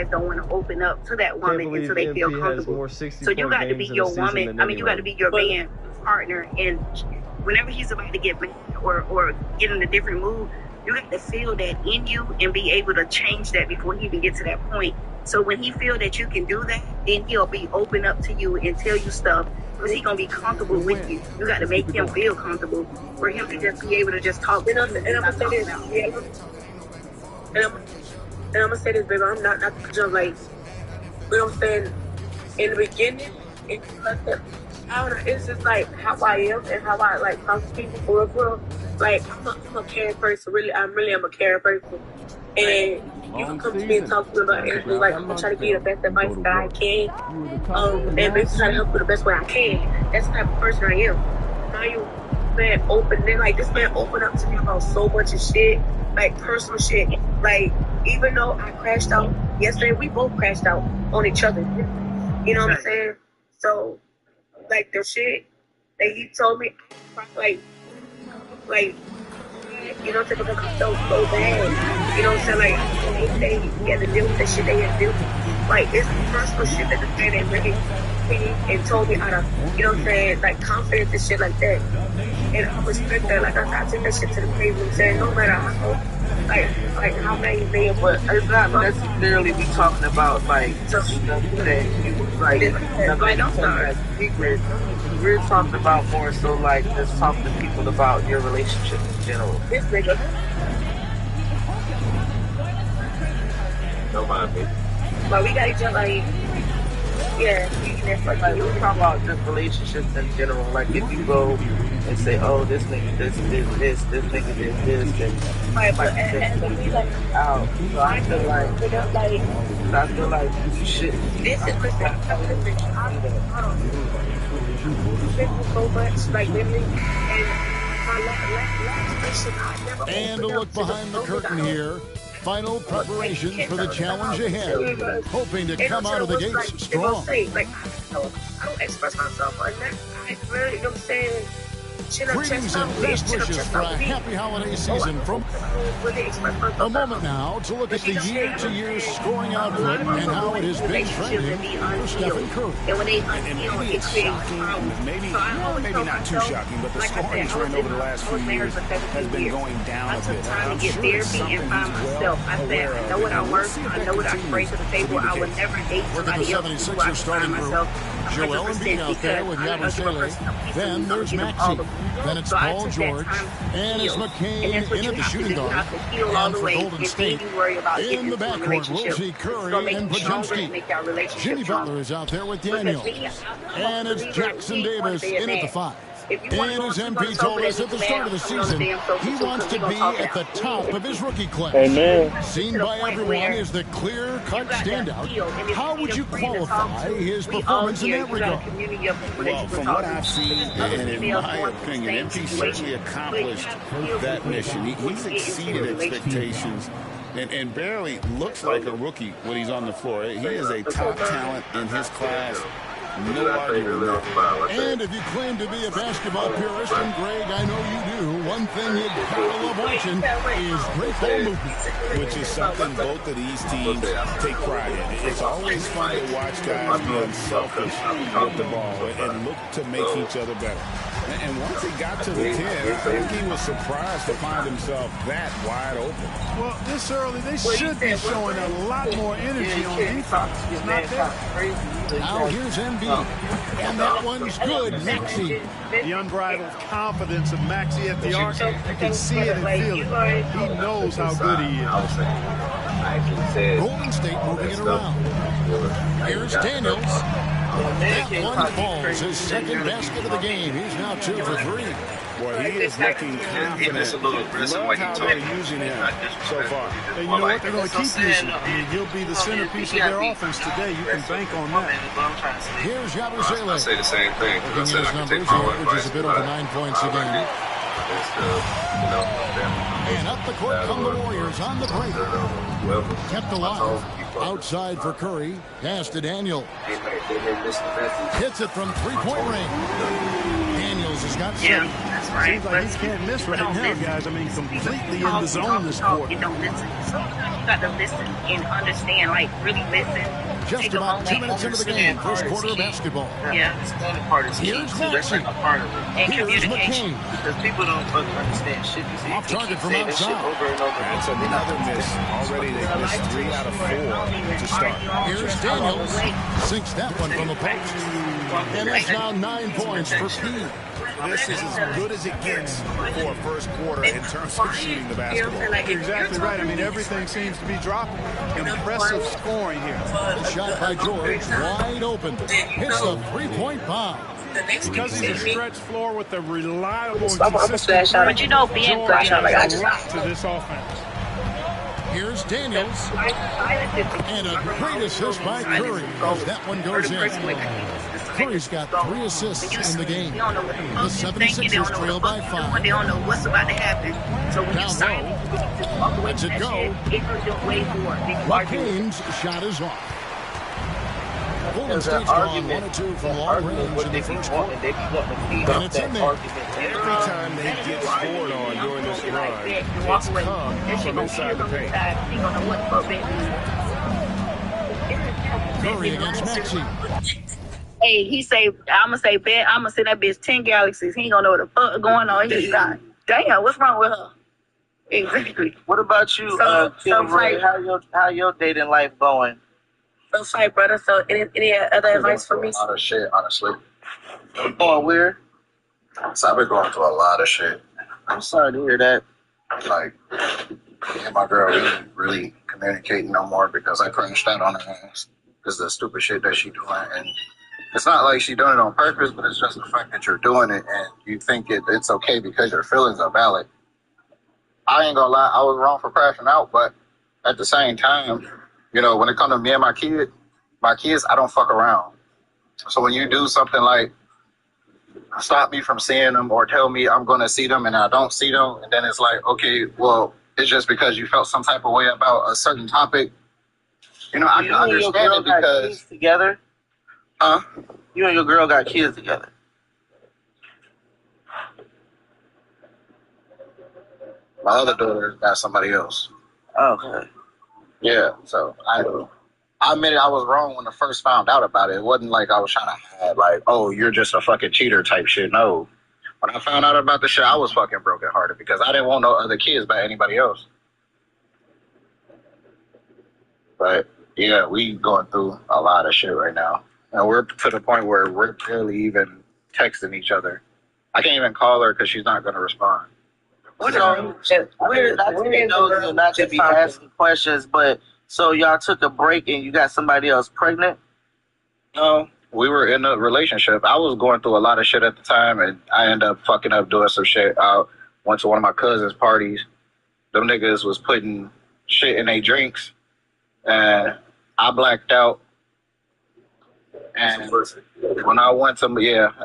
guys don't want to open up to that woman until they feel comfortable. So you got to be your woman. I mean, you got to be your man partner. And whenever he's about to get mad or get in a different mood, you got to feel that in you and be able to change that before he even gets to that point. So when he feel that you can do that, then he'll be open up to you and tell you stuff because he's going to be comfortable with you. You got to make him feel comfortable for him to just be able to just talk. And I'm going to say this. And I'm going to say this, baby. I'm not to jump like, you know what I'm saying? In the beginning, I don't know, it's just like how I am and how I like talk to people for real. Like I'm a caring person, really. I really am a caring person. And you can come to me and talk to me about anything. Like I'm gonna try to give you the best advice that I can. And basically try to help you the best way I can. That's the type of person I am. Now you man open then like this man opened up to me about so much of shit, like personal shit. Like even though I crashed out yesterday, we both crashed out on each other. You know what I'm saying? So like the shit that he told me, like, you know what I'm saying, because I felt so bad. You know what I'm saying, like, they had to deal with the shit they had to deal with. Like, it's personal shit that the man had really and told me out of, you know what I'm saying, like, confidence and shit like that. And I respect that. Like, I took that shit to the table and said, no matter how, like how many men, but it's not necessarily be talking about like stuff that you like secret. We're talking about more so like just talking to people about your relationship in general. This nigga. Nobody. But we got each other like, yeah, like we're talking about just relationships in general. Like if you go and say, oh, this nigga this nigga this, then right, but out. So I feel like you should. This is listen, so much, like literally, and my last mission, I never. And a look behind the curtain here. Final preparations for the challenge ahead. Hoping to come out of the gates strong. Like, I don't express myself like that. I really, you know what I'm saying? Greetings and best wishes for a happy holiday season from a moment now to look at the year-to-year scoring output and how it has been trending for Stephen Curry. And maybe it's shocking, maybe not too shocking, but the scoring trend over the last few years has been going down a bit. I took time to get therapy and find myself. I said, I know what I work, I know what I bring to the table. I would never date somebody else who I find myself. Joel Embiid out there with Yabusele. Then there's Maxey. Then it's Paul George. And it's McCain in at the shooting guard. And for Golden State, in the backcourt, we'll see Curry and Podziemski. Jimmy Butler is out there with Daniels. And it's Jackson Davis in at the 5. And as MP told us at the start of the season, he wants to be at the top of his rookie class. Amen. Seen by everyone as the clear-cut standout. How would you qualify his performance in that regard? Well, from what I've seen, and in my opinion, MP certainly accomplished that mission. He's exceeded expectations. And barely looks like a rookie when he's on the floor. He is a top talent in his class. No argument. And if you claim to be a basketball purist, and Greg, I know you do, one thing you gotta love watching is great ball movement. Which is something both of these teams take pride in. It's always fun to watch guys be unselfish with the ball and look to make each other better. And once he got to the 10, I think he was surprised to find himself that wide open. Well, this early, they should be showing a lot more energy on defense. It's not there. Now here's Embiid. And that one's good, Maxey. The unbridled confidence of Maxey at the arc. You can see it and feel it. He knows how good he is. Golden State moving it around. Here's Daniels. That one falls, his second basket of the game. He's now 2 for 3. Boy, he is looking confident. Love how they're using him so far. And you know what? They're going to keep using him. I mean, he'll be the centerpiece of their offense today. You can bank on that. Here's Yabusele. I say the same thing. Looking at his numbers, he averages a bit over 9 points a game. And up the court come the Warriors on the break. Kept alive. Outside for Curry. Pass to Daniel. Hits it from three-point range. Daniels has got 7. That's right. Seems like he can't miss right now, guys. I mean, completely in the zone this quarter. You don't listen. you got to listen and understand, like really listen. Just about 2 minutes into the game, first quarter of basketball. Yeah, the part is here's that's like a part of it. And here's communication. McCain. Because people don't fucking understand shit. You see, Off target from say this shit outside. over and over. That's another miss. Already they've missed 3 out of 4 to start. Here's Daniels. Sinks that one from the post. And it's now 9 points for P. This is as good as it gets for a first quarter in terms of shooting the basketball. You're exactly right. I mean, everything seems to be dropping. Impressive scoring here. The shot by George, wide open. Hits the 3-point bomb. Because he's a stretch floor with a reliable and I'm a consistent shot. But you know, being George Brady, adds a lot to this offense. Here's Daniels. And a great assist by Curry as that one goes in. Curry's got 3 assists in the game. The 76ers trail by 5. They don't know what's about to happen. So when you sign it, lets it go. McCain's shot is off. Golden State's gone 1 of 2 from long range in the first quarter. And it's in there. Every time they get scored on during this run, it's come from inside the paint. Curry against Maxey. Hey, he say, I'm going to say, bet, I'm going to send that bitch 10 galaxies. He ain't going to know what the fuck going on. He's like, damn, what's wrong with her? Exactly. What about you, Kim Ray? How your dating life going? So sorry, brother. So any other advice for me? A lot of shit, honestly. Going weird? So I've been going through a lot of shit. I'm sorry to hear that. Like, me and my girl, we ain't really communicating no more because I crashed out on her ass because of the stupid shit that she doing. And it's not like she doing it on purpose, but it's just the fact that you're doing it and you think it's okay because your feelings are valid. I ain't gonna lie, I was wrong for crashing out, but at the same time, you know, when it comes to me and my kids, I don't fuck around. So when you do something like stop me from seeing them or tell me I'm going to see them and I don't see them, and then it's like, okay, well, it's just because you felt some type of way about a certain topic. You know, I can understand it because... Kids together? Huh? You and your girl got kids together. My other daughter got somebody else. Okay. Yeah, so I admit I was wrong when I first found out about it. It wasn't like I was trying to hide, like, oh, you're just a fucking cheater type shit. No. When I found out about the shit, I was fucking brokenhearted because I didn't want no other kids by anybody else. But, yeah, we going through a lot of shit right now. And we're to the point where we're barely even texting each other. I can't even call her because she's not going to respond. We're not to be nosy and not to be asking questions, but so y'all took a break and you got somebody else pregnant? No, we were in a relationship. I was going through a lot of shit at the time, and I ended up fucking up doing some shit. I went to one of my cousin's parties. Them niggas was putting shit in their drinks, and I blacked out. And when I went to,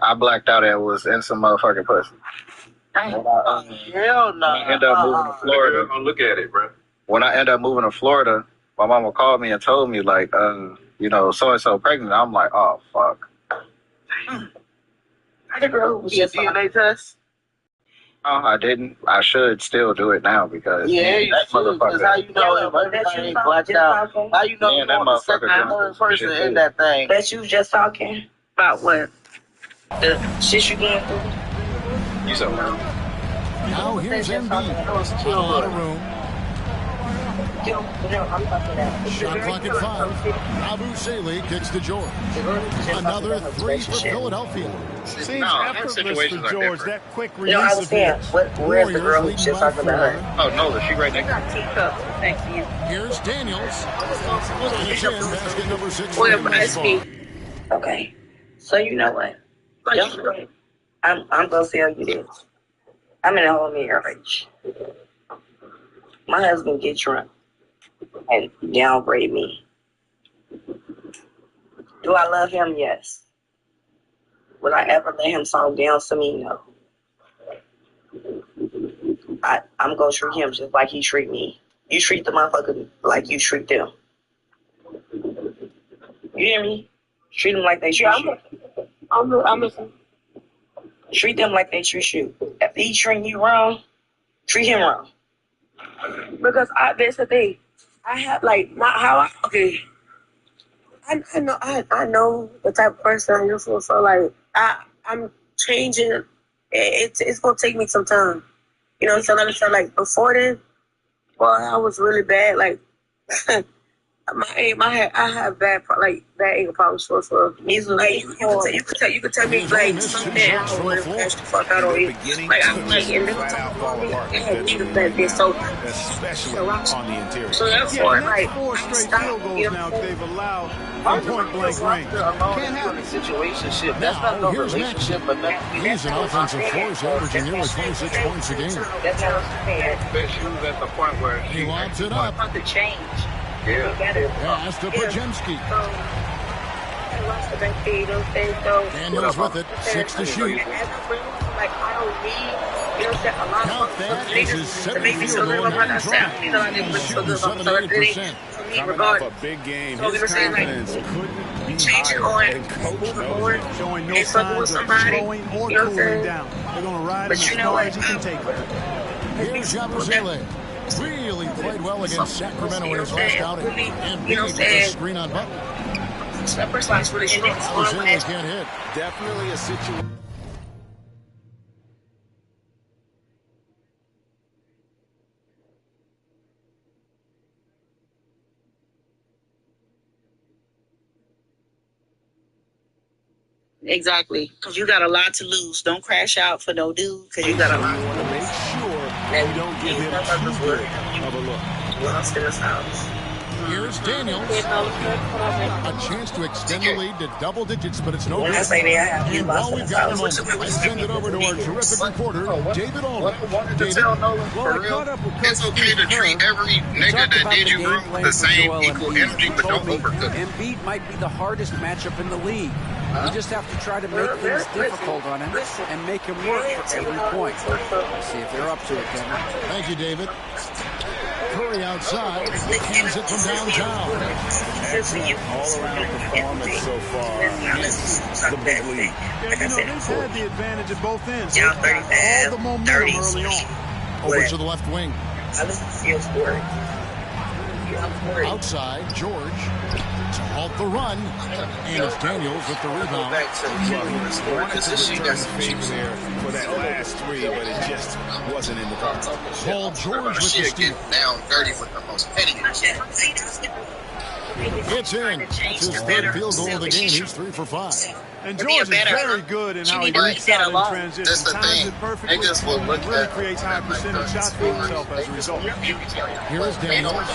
I blacked out and was in some motherfucking pussy. Hell no. I ended up moving to Florida. Look at it, bro. When I ended up moving to Florida, my mama called me and told me, like, you know, so-and-so pregnant. I'm like, oh, fuck. The girl was Get a DNA test? No, I didn't. I should still do it now because You that should, because how you know if everything ain't blacked out? How you know you want the second and third person in that thing? That you was just talking about what? The shit you going through? You so wrong. Now here's Embiid. Out of room. Shot clock at 5. Abu Saleh kicks to George. Another 3 for Philadelphia. Seems No, effortless situations for are George. different. That quick No, release I of understand. his. Where's the girl who Warriors just leading talking by about her? 4. Oh, no, she right next to me. Teacup next to you. Here's Daniels. And it's in basket number 6. Well, when I speak. Okay. So you know what? I'm gonna tell you this. I'm in a whole marriage. My husband get drunk and downgrade me. Do I love him? Yes. Would I ever let him talk down to me? No. I'm gonna treat him just like he treat me. You treat the motherfucker like you treat them. You hear me? Treat them like they treat you. I'm listening. Treat them like they treat you. If he treat you wrong, treat him wrong. Because that's the thing. I have like not how I okay. I know the type of person I'm useful. So like I'm changing. It's gonna take me some time. You know, so let me say like before then, well, I was really bad. Like my aim, I have bad anger problems for easily. Like, you could tell me like something I would have crashed the fuck out on you. Like I'm like in this type of movie, I had niggas like this, so especially on the interior. so therefore, that's like 4 straight field goals now they've allowed from point blank range. Can't have a situationship. That's not no relationship, but he's an offensive force, averaging nearly 26 points a game. That's how I'm saying. She was at the point where He lobs it up. Want to change. Pass to Pajemski. Daniels with it. 6 to shoot. Like, I don't need, you know, a lot Count that. This is 7 field goal and 9 shooting 78%. Coming off a big game, his confidence couldn't be higher. And coach knows it. Showing no signs of slowing or cooling down. They're going to ride him as far as he can take him. Here's Yabusele. Really played well against Sacramento in his last outing. And beat with a screen on Butler. That person's really strong. Yabusele can't hit. Definitely a situation. Exactly, because you got a lot to lose. Don't crash out for no dude, because you got a lot. You want to make sure you don't give him too good of a look. Lost in his house. Here's Daniels. A chance to extend the lead to double digits, but it's no good. And while we've got a moment, I send it over to our terrific reporter, David Allman. David, it's okay to treat every nigga that did you wrong with the same equal energy, but don't overcook. Embiid might be the hardest matchup in the league. You just have to try to make things difficult on him and make him work for every point. Let's see if they're up to it, Kevin. Thank you, David. Curry outside, hands it from downtown. Excellent all-around performance so far against the big league. Yeah, you know, they've had the advantage at both ends. They've got all the momentum early on. Over to the left wing. Outside, George to halt the run, and it's Daniels with the rebound. Wanted to return favor there for that last three, but it just wasn't in the cards. Paul George with the steal. Down 30 with the most petty. It's in. It's his third field goal of the game. He's 3 for 5. And George is very good in how he leaks out in transition. That's the Times thing. it perfectly. Niggas will look Really at creates high percentage shots for himself as a result. Here is Daniels.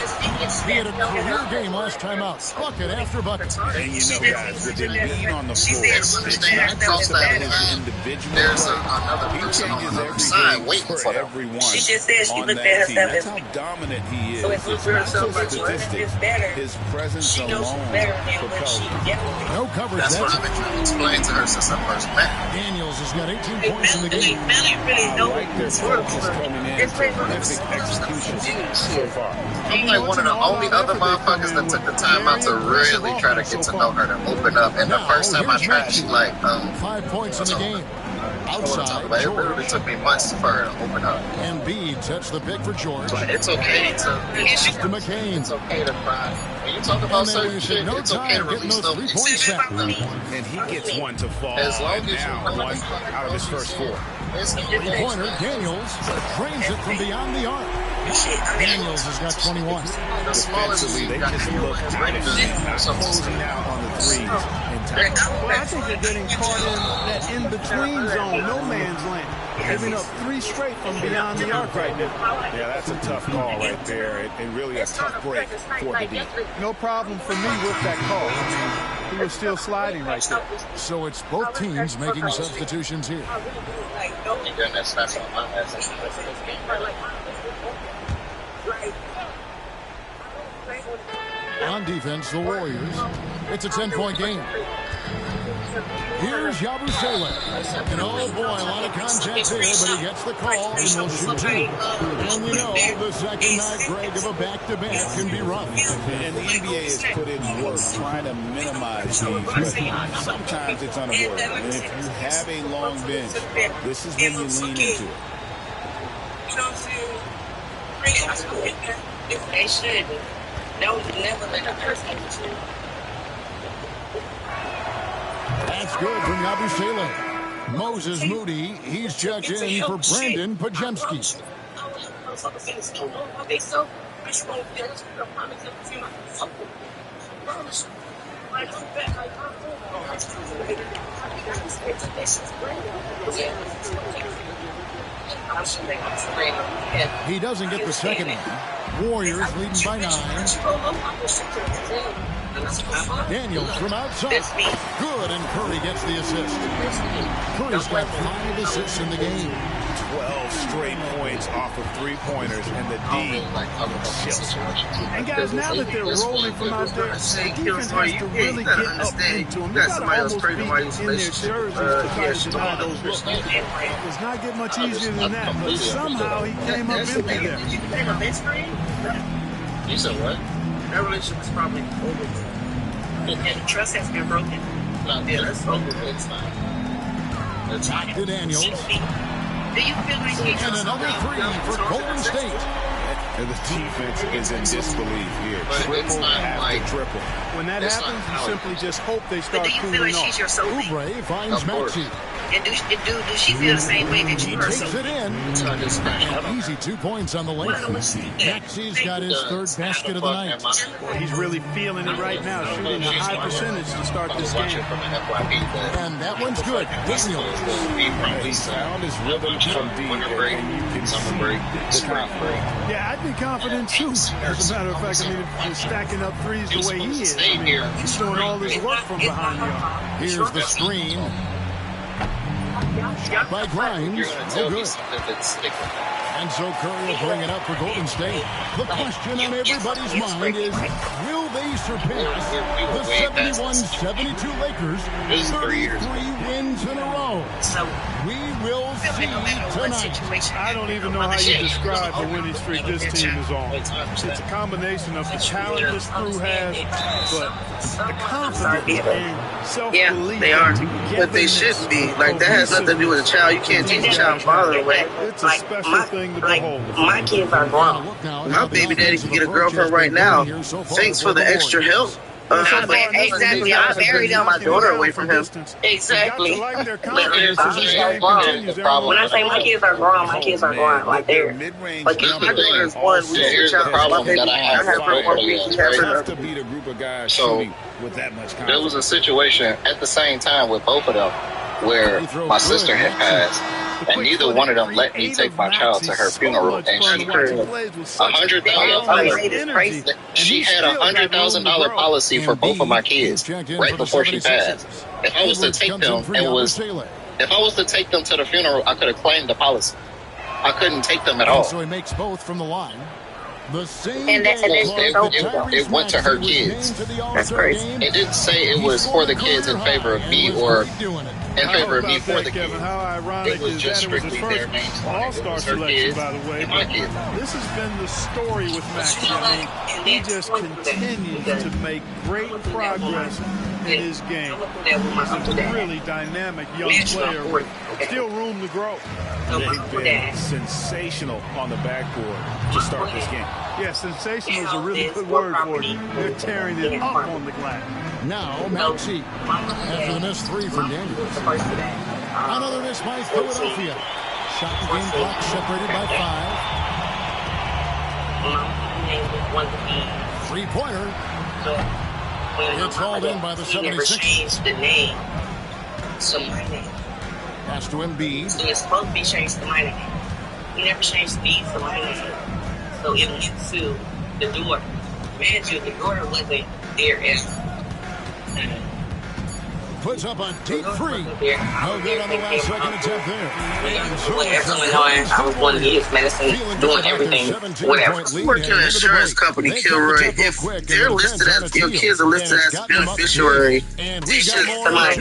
He had a career game last time out. Bucket after bucket. And you know, guys, with Embiid on the floor, It's not just about his individual there's play. another He person on changes the side everything waiting for for them. everyone She just said she on looked that at team. herself That's as- how dominant he is. So it's It's her not so the much. statistics. It's better. His presence She knows alone better than what propels she him. gets. No coverage. That's what That's I've been trying to explain to her since I first met her. Daniels has got 18 points in the They game. really I know like their this work. focus coming in. Terrific execution so far. I'm like one of the only other motherfuckers that took the time out to really try to get to know her, to open up. And the first time I tried, she like, 5 points in the game. I want to talk Outside, about it. It literally George. took me months for her to open up. Embiid sets the pick for George. But it's okay to To McCain. it's okay to cry. When you talk And about they certain wasted shit, no it's okay to time getting release those those 3 points back. And he gets one to fall. As long And as you now one out of his first 4. Three-pointer, Daniels drains it from beyond the arc. Daniels has got 21. The smallest Defensively, they league got just to look be tight and not something. closing out on the threes in time. Well, I think they're getting caught in that in-between zone, no man's land. Giving up 3 straight from beyond the arc right now. Yeah, that's a tough call right there, and really a tough break for the D. No problem for me with that call. I mean, he was still sliding right there. So it's both teams making substitutions here. Goodness, that's all my message. On defense, the Warriors. It's a 10-point game. Here's Yabusele. And oh boy, a lot of contact there, but he gets the call and will shoot 2. And you know, the second night, Greg, of a back-to-back can be rough. And the NBA has put in work trying to minimize these, but sometimes it's unavoidable. And if you have a long bench, this is when you lean into it. They should. No, never let a person. That's good from Yabusele. Moses Moody, he's checked in for Brandon Pajemski. He doesn't get the second one. Warriors leading by 9. Daniels from outside. Good, and Curry gets the assist. Curry's got 5 assists in the game. 12 straight points off of three-pointers, and the D shifts. And guys, now that they're rolling from out there, the defense has to really get up into them. You got to almost be in their jerseys to try to deny those looks. It does not get much easier than that, but somehow he came up empty there. You said what? That relationship is probably over. And the trust has been broken. No, yeah, that's over. It's fine. It's fine. To Daniels. Do you feel like And another 3 for Golden State. And the defense is in disbelief here. Triple after triple. When that happens, you simply just hope they start do you feel cooling like she's your off. soulmate? Oubre finds Maxey. And do she feel the same way that He you are? takes it in. An easy 2 points on the length. Maxey's got his 3rd basket of the night. Well, he's really feeling it right now, shooting a high percentage to start this game. And that one's good. Daniels. He found his rhythm from D, and you can see the confidence. Yeah, I'd be confident too. As a matter of fact, I mean, if you're stacking up threes the way he is, I mean, he's doing all this work from behind the arc. Here's the screen. Shot by Grimes. No good. And so Curry will bring it up for Golden State. The question on everybody's mind is, will they surpass the 71-72 Lakers 33 wins in a row? We will see tonight. I don't even know how you describe the winning streak this team is on. It's a combination of the talent this crew has, but the confidence and self-belief. They are. But they shouldn't be. Like, that has nothing to do with a child. You can't teach a child father away. It's a special thing to behold. My kids are grown. My baby daddy can get a girlfriend right now. Thanks for the extra help. Exactly. I buried them. My daughter away from him. Exactly. Like When I say my kids are grown, my kids are grown. Like they're. Like my daughter is one. Here's the problem that I have with both of You them. have to beat a group of guys So, shooting with that much confidence. There was a situation at the same time with both of them where my sister had passed, and neither one of them let me take my child to her funeral, and she had $100,000. She had $100,000 policy for both of my kids right before she passed. If I was to take them, if I was to take them to the funeral, I could have claimed the policy. I couldn't take them at all. So he makes both from the line. The same it went to her kids. That's crazy. It didn't say it was for the kids in favor of me or in favor of me for the kids. How ironic It was is just that it was his strictly their first names. It All-Star was her selection, kids by the way. and my kids. This has been the story with Maxey. I mean, he just continues to make great progress in his game. He's a really dynamic young player with still room to grow. They've been sensational on the backboard to start this game. Yeah, sensational is a really good word for it. They're tearing it up on the glass. Now, Maxey, after the missed 3 from Daniels. Another miss by Philadelphia. Shot and game clock separated by 5. 3-pointer. It's hauled in by the 76ers. The name. So my name. Pass to Embiid. So it's supposed to be changed to my name. He never changed the beat to my name. So it went to the door. Man, the door wasn't there as. Puts up a deep 3. No good on the last second attempt there. I was one of his medicine, doing everything, whatever. Work in an insurance company, Kilroy. If they're listed as, your kids are listed as beneficiary, they should get a part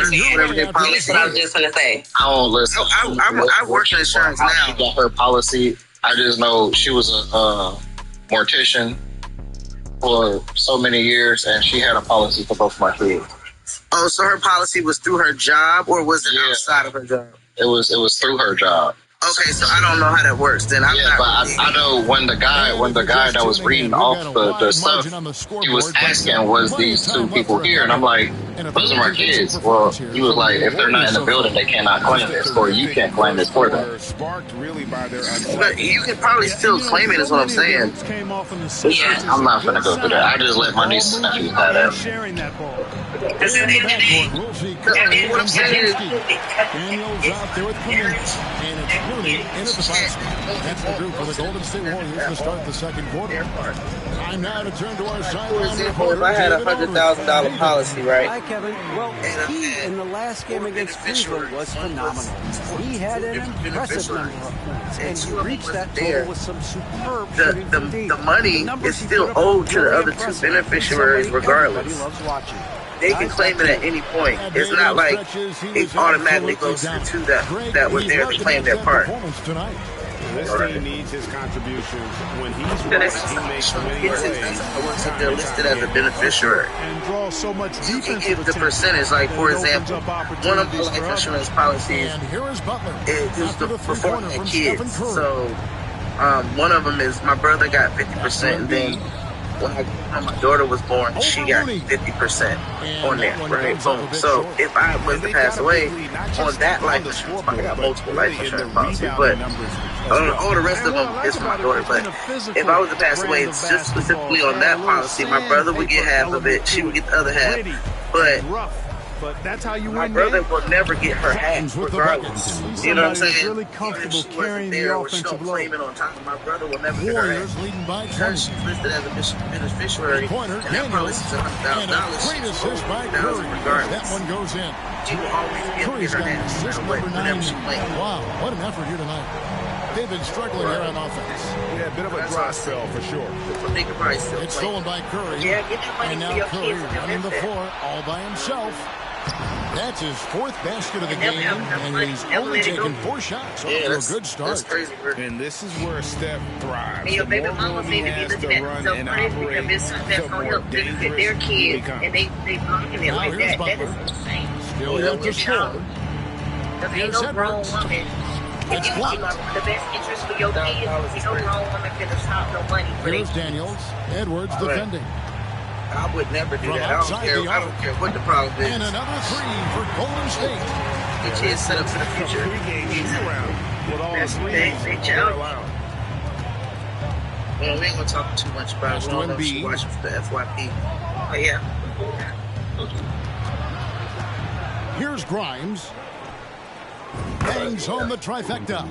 of whatever their policy is. That's what I was just going to say. I don't listen. I work in insurance now. She got her policy. I just know she was a mortician for so many years, and she had a policy for both my kids. Oh, so her policy was through her job, or was it outside of her job? It was through her job. Okay, so I don't know how that works. Then I know when the guy that was reading off the stuff, he was asking, was these two people here? And I'm like, those are my kids. Well, he was like, if they're not in the building, they cannot claim this, or you can't claim this for them. But you can probably still claim it, is what I'm saying. Yeah, I'm not gonna go through that. I just let my nieces and nephews have that. What I'm saying is, Daniels out there with Clements, and it's Mooney in at the basket. That's the group for the Golden State Warriors to start the second quarter. Time now to turn to our sideline. For example, if I had a $100,000 policy, right? Hi, Kevin. Well, he in the last game against Cleveland was phenomenal. He had an impressive number of points, and he reached that total with some superb shooting from deep. The money is still owed to the other two beneficiaries regardless. They can claim it at any point. It's not like it automatically goes to the two that were there to claim their part. This team needs his contributions when he's right. He makes winning plays. They're listed as a beneficiary. And draw so much You can defense. give the percentage, like for example, one of the life insurance policies is for foreign kids. So one of them is my brother got 50%, and then when my daughter was born, she got 50% on there, right? Boom. So if I was to pass away on that life insurance, I got multiple life insurance policies, but all the rest of them is for my daughter. But if I was to pass away, it's just specifically on that policy, my brother would get half of it, she would get the other half. But that's how you my win. brother will never get her half, regardless. You know what I'm saying? Really comfortable carrying the offensive load. Claim it on top of my brother will never get her half. Leading by She's listed as a beneficiary, and that policy is $100,000. Great assist by Curry. That one goes in. She will always get her half, no matter what, whenever she plays. Wow, what an effort here tonight. They've been struggling here on offense. Yeah, a bit of a dry spell for sure. It's stolen by Curry. Yeah, get that money And for now your Curry kids. running the floor all by himself. That's his fourth basket of the game, and he's only taken 4 shots. So a good start. That's crazy. And this is where Steph thrives. And your The baby more mama room he need to be has looking to at run themselves and crazy operate, because it's something that's the going to more help benefit dangerous their he kids, becomes. and they blocking it Now like here's that. That Butler. is insane. Still yet to score. There ain't no grown woman. If you want the best interest for your kids, you no grown woman can stop no money for Here's their Daniels. Edwards defending. I would never do From that. outside the I don't care what the problem is. And another 3 for Golden State. Get kids set up for the future. With all the That's threes they they're challenge. allowed. Well, we ain't gonna talk too much about it. We don't know if she watching for the FYP. But yeah. Here's Grimes. Bangs home the trifecta.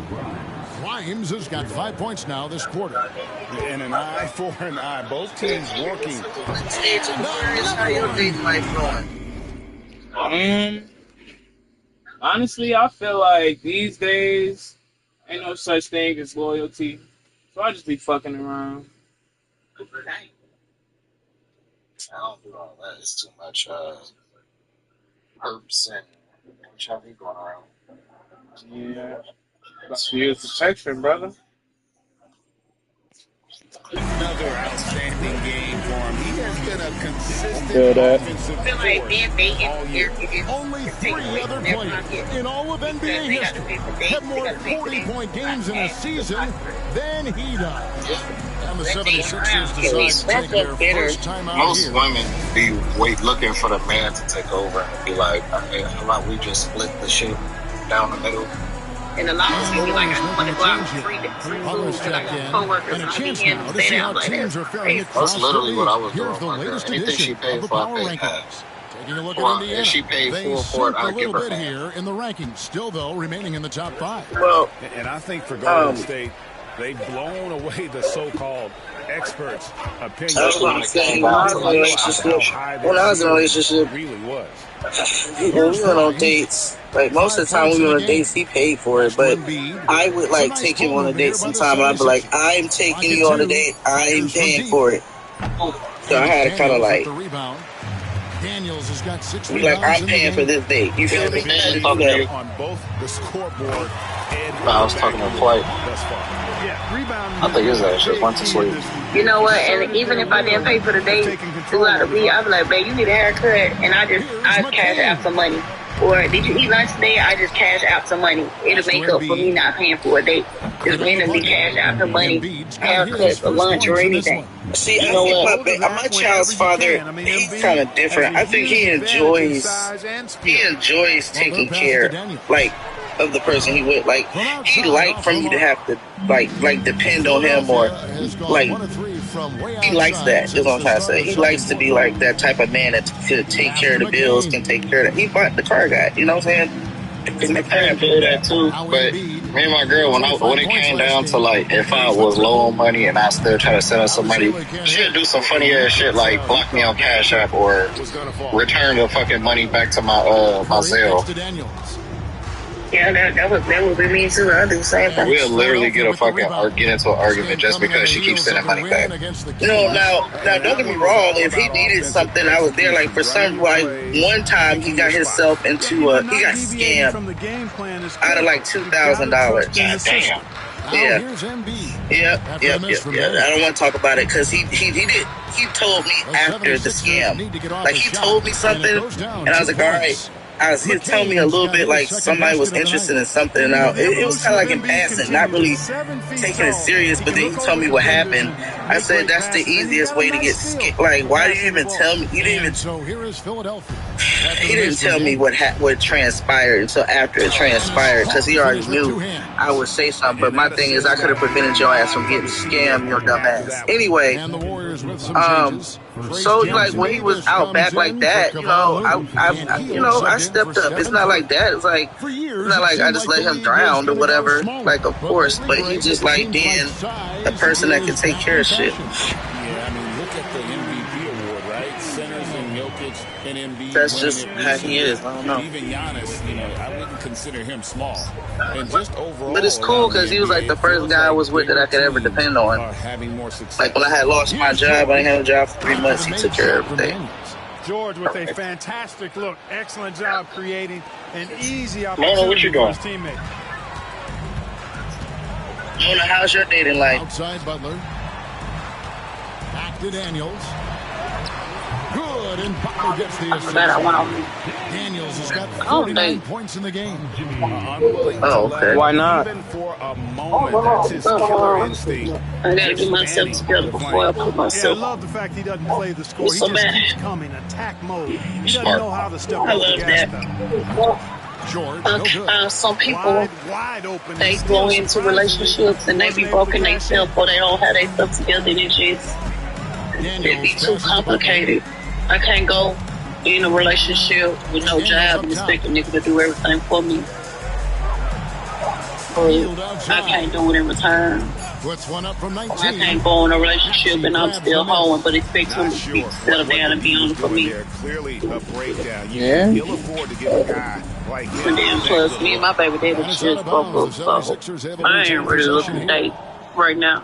Grimes has got 5 points now this quarter. And an eye for an eye. Both teams working. How your dating life going? Honestly, I feel like these days ain't no such thing as loyalty. So I just be fucking around. I don't do all that. It's too much herbs and HIV going around. Yeah. Let's use protection, brother. Another outstanding game for him. He has been a consistent offensive force all year. Only 3 other players in all of NBA history have more 40-point games in a season than he does. And the 76ers decide to take their first time out Most here. women be looking for the man to take over and be like, hey, how about we just split the shit down the middle? And a lot of people like, I want to go out and free Others food, check like in, co-workers, and a and I'll be chance here now and to stay see down how like teams that. are faring That's across the literally league. what I was Here's doing the with my girl. latest Anything she edition paid of the for, I Power paid Rankings. half. Taking a look Well, at Indiana. if she paid They full for it, slipped a I'd little give her bit half. here in the rankings. Still, though, remaining in the top 5. Well, And I think for Golden State, they've blown away the so-called experts' opinion. that's what I'm saying. When I was in a relationship, Really was. when we went on dates, like most of the time we went on dates, he paid for it, but I would like take him on a date sometime, and I'd be like, I'm taking you on a date, I'm paying for it. So I had to kind of like, Daniels has got 6 be like, I'm paying for this date. You feel me? On both the scoreboard and I was talking to Flight. thus far. I think his ass just went to sleep. You know what? And even if I didn't pay for the date throughout the week, I'd be like, babe, you need a haircut, and I cash out some money. Or did you eat lunch today? I just cash out some money. It'll make up for me not paying for a date. Just randomly cash out some money, haircuts, or lunch, or anything. See, I think my child's father, he's kind of different. I think he enjoys taking care, like, of the person he with. Like, he like for me to have to, like depend on him, or, like, he likes that, is what I'm trying to say. He likes to be, like, that type of man that could take care of the bills, can take care of that. He bought the car guy, you know what I'm saying? My parents do that too, but me and my girl, when it came down to, like, if I was low on money and I still try to send her some money, she'd do some funny ass shit like block me on Cash App or return the fucking money back to my Zelle. Yeah, that would be me too. I do the same thing. We'll literally get into an argument just because she keeps sending money back. Now, don't get me wrong. If he needed something, I was there. Like, for some, like, one time he got himself into he got scammed out of like $2,000. Damn. Yeah. I don't want to talk about it because he told me after the scam. Like, he told me something, and I was like, all right. He was telling me a little bit like somebody was interested in something. And it was kind of like in passing, not really taking it serious. But then he told me what happened. I said that's the easiest way to get skipped. Like, why did you even tell me? You didn't even. So here is Philadelphia. He didn't tell me what transpired until after it transpired, because he already knew I would say something. But my thing is, I could have prevented your ass from getting scammed, your dumb ass. Anyway, so like when he was out back like that, I stepped up. It's not like that. It's not like I just let him drown or whatever. Like, of course, but he just like being a person that can take care of shit. Yeah, I mean, look at the MVP award, right? Centers and Jokic and Embiid. That's just how he is. I don't know. Even Giannis, I wouldn't consider him small. And just overall, but it's cool because he was like the first guy I was with that I could ever depend on. Like when I had lost my job, I didn't have a job for 3 months. He took care of everything. George with a fantastic look. Excellent job creating an easy opportunity Mona, what you doing? for his teammate. Mona, how's your dating life? Outside Butler. Back to Daniels. Good, and Butler gets the assist. Daniels has got 49 points in the game. Oh, okay. Why not? Even for a moment, that's his killer instinct. I gotta get myself together before I put Yeah, I myself. love the fact he doesn't play the score. He so just bad. keeps coming, attack mode. He doesn't know how to step I off the love gas that. pedal. George, no good. Some people, Wide open. they go into relationships and they be broken themselves or they don't have their stuff together and it be too complicated. I can't go in a relationship with no job and expect a nigga to do everything for me. But I can't do it in return. Puts one up from 19. I can't go in a relationship and I'm still home, but expect him to settle down and be on for me. Clearly a breakdown. Yeah. He'll afford to give a guy like him. And then plus, me and my baby daddy just broke up, so I ain't really looking to date right now.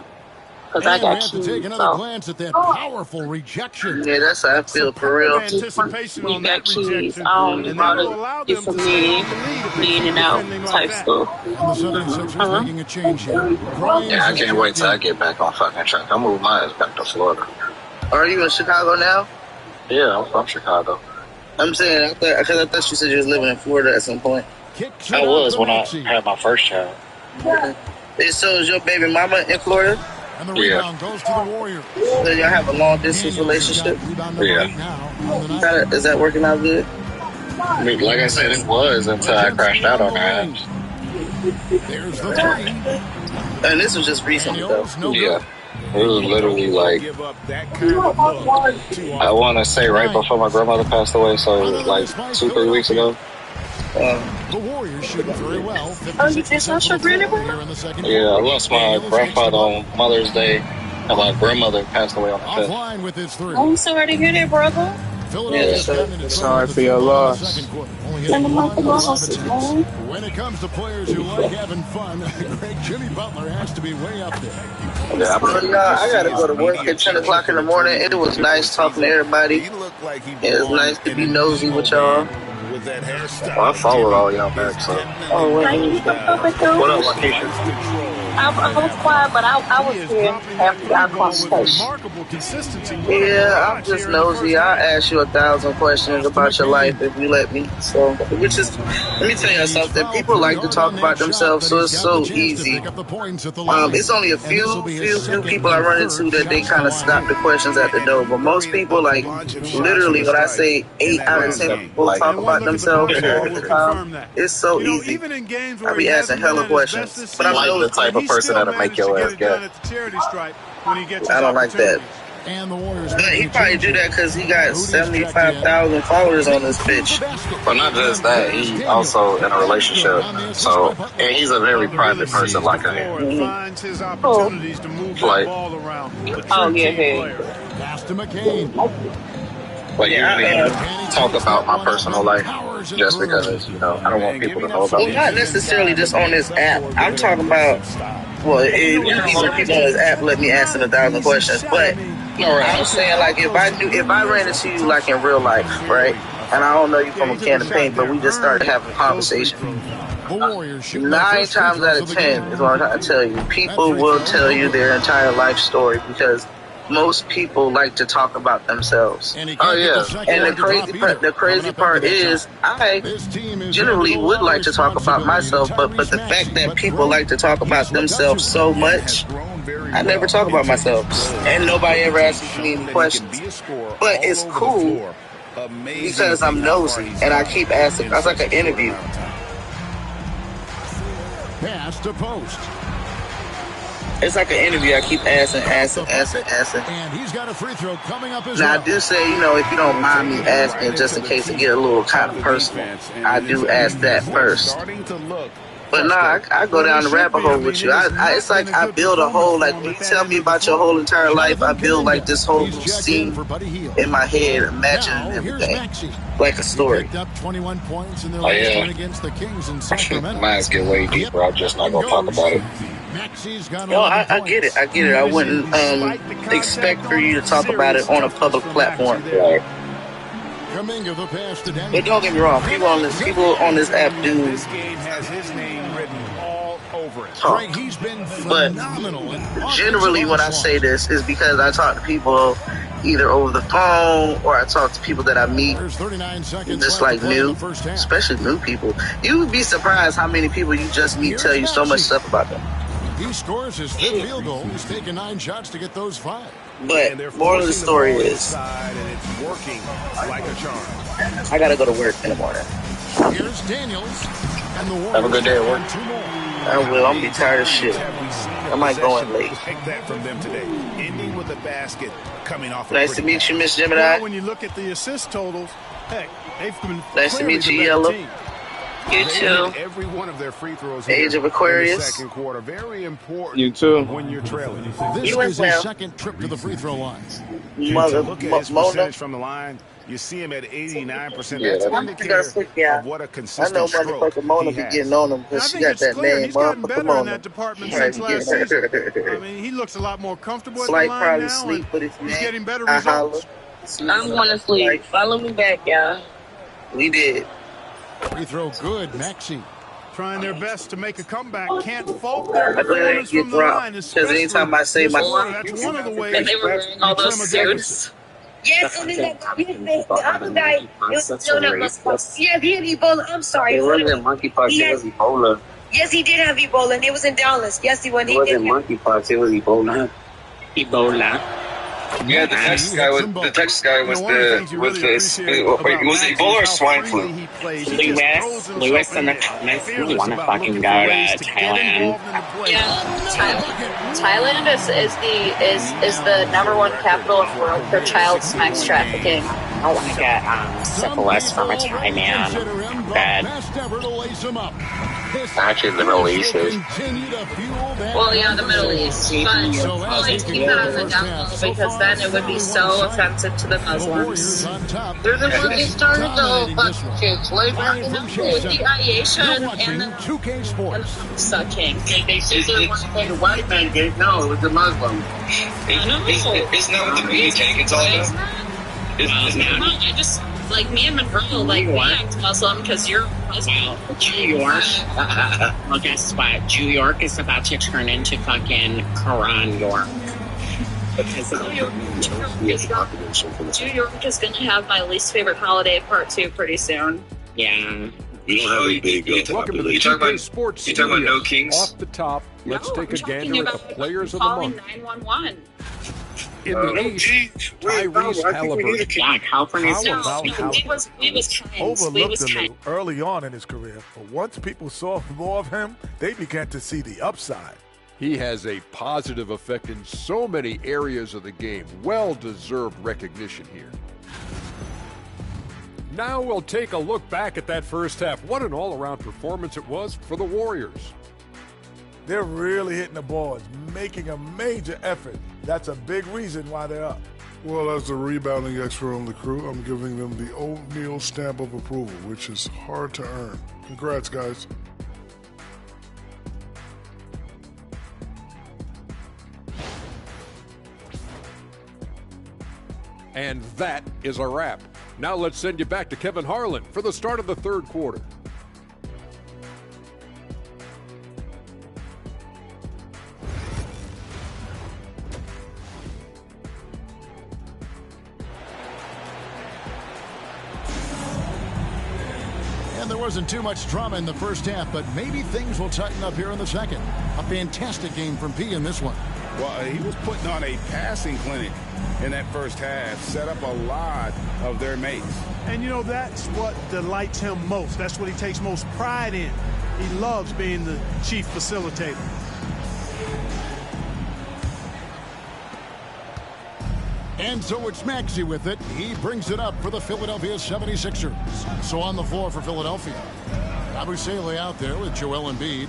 Because I got to take kids, another so. glance at that powerful rejection. Yeah, that's how I feel for real. Anticipation We on got that kids. rejection. I don't And know that will how allow to them get some to men, stay in the lead in and out defending type like that. stuff. And the 76ers making a change here. Yeah, I can't wait till I get back on fucking track. I'm moving my ass back to Florida. Are you in Chicago now? Yeah, I'm from Chicago. I'm saying, because I thought you said you was living in Florida at some point. Kicks I it was out when to I Maxey. had my first child. So is your baby mama in Florida? And the rebound goes to the Warriors. So y'all have a long distance relationship? Yeah. Is that working out good? I mean, like I said, it was until I crashed out on her ass. There's the three. And this was just recently, though. Yeah. It was literally like, I want to say right before my grandmother passed away, so it was like 2-3 weeks ago. The Warriors shooting very well. Oh, you did social really well? Yeah, I lost my grandfather on Mother's Day, and my grandmother passed away on the 5th. Offline with his three. I'm sorry to hear that, brother. Sorry for your loss. When it comes to players who like having fun, Greg Jimmy Butler has to be way up there. Yeah, I gotta go to work at 10 o'clock in the morning. It was nice talking to everybody. It was nice to be nosy with y'all. I followed all y'all back, so. Oh, wait. What up, Lakeisha? I was quiet, but I was here after our conversation. Yeah, I'm just nosy. I'll ask you 1,000 questions about your life if you let me. So, which is, let me tell you something. People like to talk about themselves, so it's so easy. It's only a few people I run into that they kind of stop the questions at the door. But most people, like, literally, when I say 8 out of 10 people talk about themselves all the time, it's so easy. I be asking hella questions, but I'm like the type of person that'll make your ass gay. I don't like that. But he probably do that because he got 75,000 followers on this bitch. But not just that, he also in a relationship. So, and he's a very private person like I am. Like, Oh yeah, hey. but usually talk about my personal life just because, you know, I don't want people to know about Well, me. not necessarily just on this app. I'm talking about, well, if people on this app let me ask them 1,000 questions, but I'm saying, like, if I ran into you, like, in real life, right, and I don't know you from a can of paint, but we just started having a conversation, 9 times out of 10 is what I'm trying to tell you. People will tell you their entire life story because most people like to talk about themselves. Oh yeah. And the crazy part is, I generally would like to talk about myself, but the fact that people like to talk about themselves so much, I never talk about myself, and nobody ever asks me any questions. But it's cool because I'm nosy and I keep asking. That's like an interview. Pass to post. It's like an interview. I keep asking. And he's got a free throw coming up as well. Now, I do say, you know, if you don't mind me asking, just in case it get a little kind of personal, I do ask that first. But nah, I go down the rabbit hole with you. It's like I build a whole, like, when you tell me about your whole entire life, I build like this whole scene in my head, imagining everything, like a story. Oh yeah. Mine's get way deeper. I'm just not gonna talk about it. No, I get it. I wouldn't expect for you to talk about it on a public platform. Right. But don't get me wrong, people on this app do talk. But generally when I say this is because I talk to people either over the phone or I talk to people that I meet just like new, especially new people. You would be surprised how many people you just meet tell you so much stuff about them. He scores his 5th field goal. He's taken 9 shots to get those 5. But moral of the story is, I gotta go to work in the morning. Here's Daniels. And the Have a good day at work. I will. I'm gonna be tired of shit. I might go in late. Nice to meet you, Miss Gemini. When you look at the assist totals, heck, they've been nice to meet you, Yellow. You too. Every one of their free throws Age of Aquarius. Second quarter, very important. You too. When you're trailing. This is his second trip to the free throw line. Look at his percentage from the line. You see him at 89%. That's an indicator of what a consistent I know motherfucker Mona be getting on him because she got that name. He's gotten better Mona. in that department since last season. I mean, he looks a lot more comfortable at the line probably now. Sleep, but it's he's getting better results. I'm going to sleep. Follow me back, y'all. We did. Free throw good, Maxey. Trying their best to make a comeback. Can't fault their performance from the line. Because anytime I say my that's one of the ways. And they were wearing all those suits. Yes, and then the other guy, he had Ebola. I'm sorry. It wasn't monkeypox, it was Ebola. Yes, he did have Ebola, and it was in Dallas. Yes, he went. It wasn't monkeypox, it was Ebola. Yeah, the Texas guy was was it Ebola or swine flu? Lewis and the Thomas really want to fucking go to Thailand. Yeah, Thailand is the #1 capital of the world for child sex trafficking. I want to get syphilis from a Thai man. Bad. Actually, the Middle East is. Well, yeah, the Middle East. But always keep that on the down low because then it would be so offensive to the Muslims. They're the ones who started the fucking shit. With the ideation and the sucking. They said the white man did. No, it was the Muslim. Isn't that what the media take? It's all about? I just, like, me and Monroe, like, we act Muslim because you're Muslim. New York. Well, guess what? New York is about to turn into fucking Quran York. Because New York is going to have my least favorite holiday part 2 pretty soon. Yeah. We don't have a big Welcome to the TK Sports You talking about no kings? Off the top, let's take a gander at the players of the month. 911. In the East, Tyrese Halliburton. Yeah, California. We was overlooked a little early on in his career, but once people saw more of him, they began to see the upside. He has a positive effect in so many areas of the game. Well-deserved recognition here. Now we'll take a look back at that first half. What an all-around performance it was for the Warriors. They're really hitting the boards, making a major effort. That's a big reason why they're up. Well, as the rebounding expert on the crew, I'm giving them the oatmeal stamp of approval, which is hard to earn. Congrats, guys. And that is a wrap. Now let's send you back to Kevin Harlan for the start of the third quarter. And there wasn't too much drama in the first half, but maybe things will tighten up here in the second. A fantastic game from P in this one. Well, he was putting on a passing clinic in that first half, set up a lot of their mates. And, you know, that's what delights him most. That's what he takes most pride in. He loves being the chief facilitator. And so it's Maxey with it. He brings it up for the Philadelphia 76ers. So on the floor for Philadelphia, Abusele out there with Joel Embiid.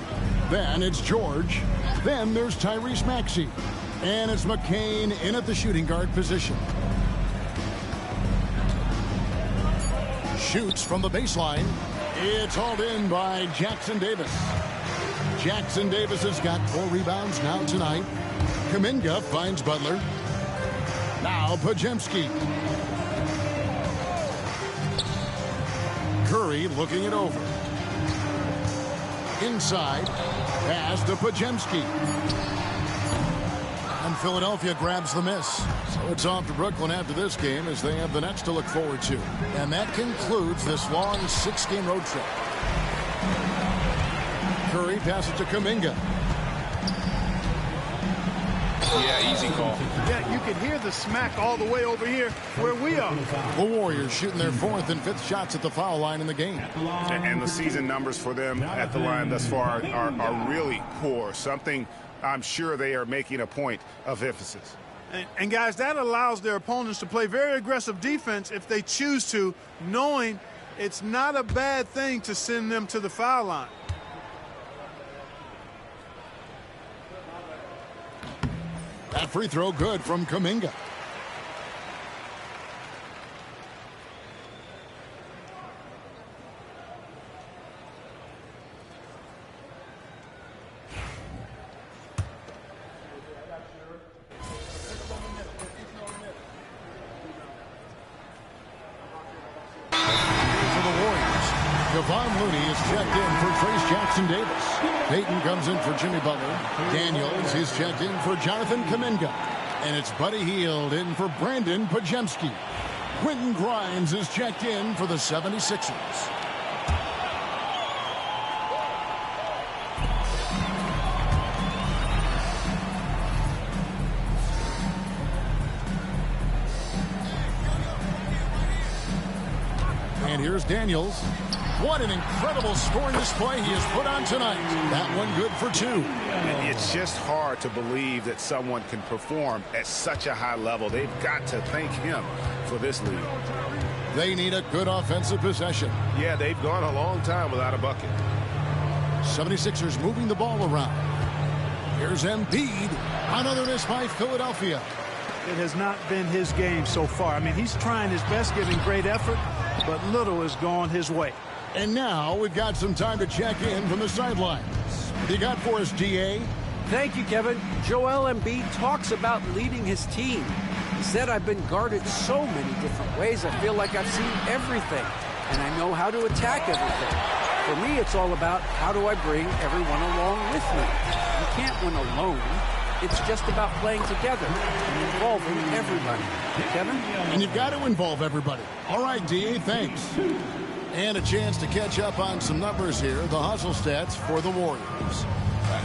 Then it's George. Then there's Tyrese Maxey. And it's McCain in at the shooting guard position. Shoots from the baseline. It's hauled in by Jackson Davis. Jackson Davis has got 4 rebounds now tonight. Kuminga finds Butler. Now Podziemski. Curry looking it over. Inside. Pass to Podziemski. And Philadelphia grabs the miss. So it's off to Brooklyn after this game as they have the Nets to look forward to. And that concludes this long 6-game road trip. Curry passes to Kuminga. Yeah, easy call. Yeah, you can hear the smack all the way over here where we are. The Warriors shooting their 4th and 5th shots at the foul line in the game. And the season numbers for them at the line thus far are really poor. Something I'm sure they are making a point of emphasis. And guys, that allows their opponents to play very aggressive defense if they choose to, knowing it's not a bad thing to send them to the foul line. That free throw good from Kuminga. Kevon Looney is checked in for Trace Jackson Davis. Payton comes in for Jimmy Butler. Daniels is checked in for Jonathan Kuminga. And it's Buddy Hield in for Brandon Podziemski. Quentin Grimes is checked in for the 76ers. And here's Daniels. What an incredible scoring display he has put on tonight. That one good for 2. It's just hard to believe that someone can perform at such a high level. They've got to thank him for this lead. They need a good offensive possession. Yeah, they've gone a long time without a bucket. 76ers moving the ball around. Here's Embiid. Another miss by Philadelphia. It has not been his game so far. I mean, he's trying his best, giving great effort, but little has gone his way. And now we've got some time to check in from the sidelines. What do you got for us, DA? Thank you, Kevin. Joel Embiid talks about leading his team. He said, I've been guarded so many different ways. I feel like I've seen everything, and I know how to attack everything. For me, it's all about how do I bring everyone along with me. You can't win alone. It's just about playing together and involving everybody. Kevin? And you've got to involve everybody. All right, D.A., thanks. And a chance to catch up on some numbers here. The hustle stats for the Warriors.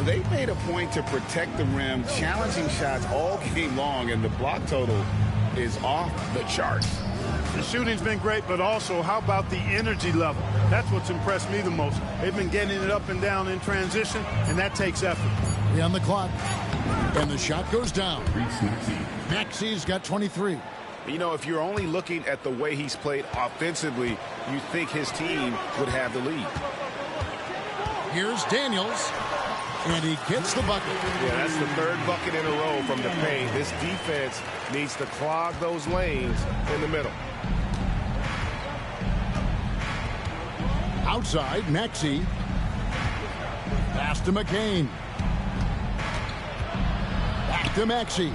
They made a point to protect the rim, challenging shots all game long, and the block total is off the charts. The shooting's been great, but also how about the energy level? That's what's impressed me the most. They've been getting it up and down in transition, and that takes effort. On the clock, and the shot goes down. Maxi's got 23. You know, if you're only looking at the way he's played offensively, you think his team would have the lead. Here's Daniels, and he gets the bucket. Yeah, that's the third bucket in a row from the paint. This defense needs to clog those lanes in the middle. Outside, Maxey. Pass to McCain. Back to Maxey.